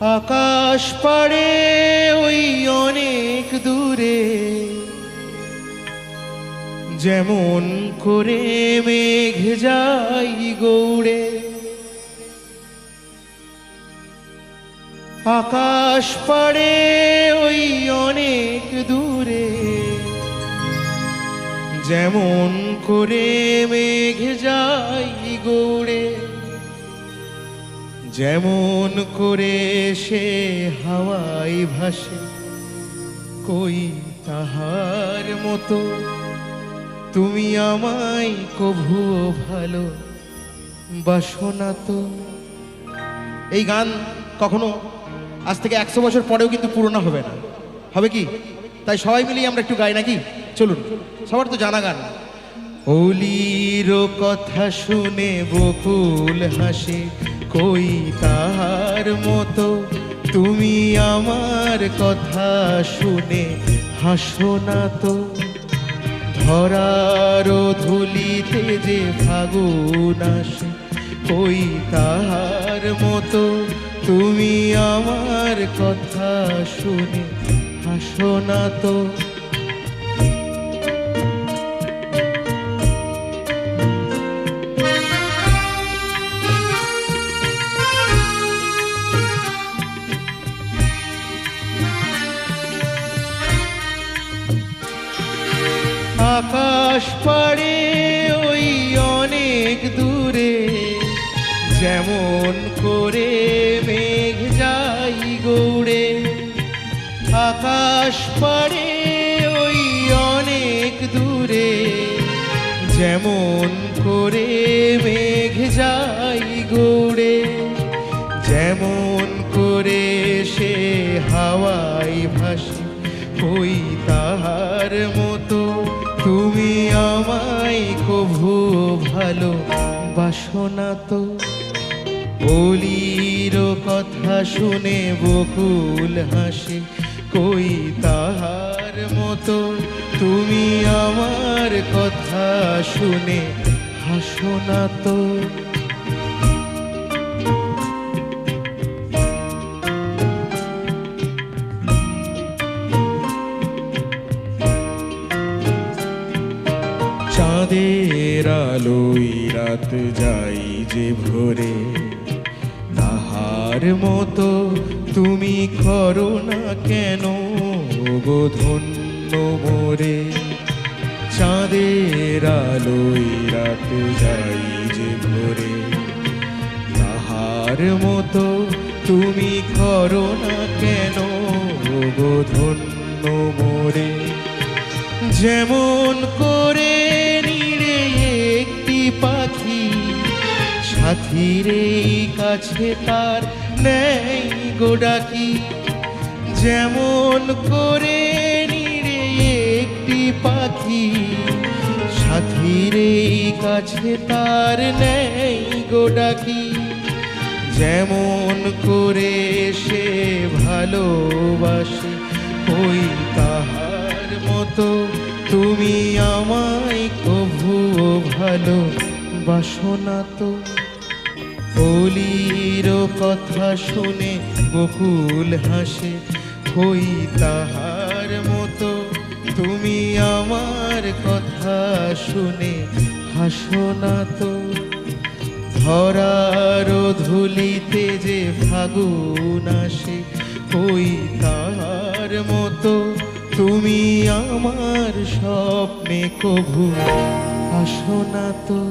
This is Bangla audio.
আকাশ পাড়ে ওই অনেক দূরে যেমন করে মেঘ যাই গৌড়ে, আকাশ পাড়ে ওই অনেক দূরে যেমন করে মেঘ যাই গৌড়ে, যেমন করে সে হাওয়ায় ভাসে কই তাহার মতো তুমি আমায় কভু ভালো বাসনা তো। এই গান কখনো আজ থেকে 100 বছর পরেও কিন্তু পুরনো হবে না, হবে কি? তাই সবাই মিলেই আমরা একটু গাই নাকি? চলুন, সবার তো জানা গান। অলির কথা শুনে বকুল হাসে কই তাহার মতো তুমি আমার কথা শুনে হাসো না তো। ধরার ধুলিতে যে ফাগুন আসে কই তাহার মতো তুমি আমার কথা শুনে হাসো না তো। আকাশ পাড়ে ওই অনেক দূরে যেমন করে মেঘ যাই গৌড়ে, আকাশ পাড়ে ওই অনেক দূরে যেমন করে মেঘ যাই গৌড়ে, যেমন করে সে হাওয়ায় ভাসে কই তাহার মতো তুমি আমায় কভু ভালো বাসনা তো। অলির কথা শুনে বকুল হাসে কই তাহার মতো তুমি আমার কথা শুনে হাসো না তো। চাঁদের আলোয় রাত যাই যে ভোরে তাহার মতো তুমি করো না কেন গো ধন্য মোরে। চাঁদের আলোয় রাত যাই যে ভোরে তাহার মতো তুমি করো না কেন গো ধন্য মোরে। যেমন করে নিরে একটি পাখি সাথীর কাছে তার নেই গো ডাকি, যেমন করে নিরে একটি পাখি সাথীর কাছে তার নেই গো ডাকি, যেমন করে সে ভালোবাসে ওই তাহার মতো তুমি আমায় কভু ভালো বাসনা তো। অলির কথা শুনে বকুল হাসে কই তাহার মতো তুমি আমার কথা শুনে হাসো না তো। ধরার ধুলিতে যে ফাগুন আসে কই তাহার মতো তুমি আমার স্বপ্নে কভু আসো না তো।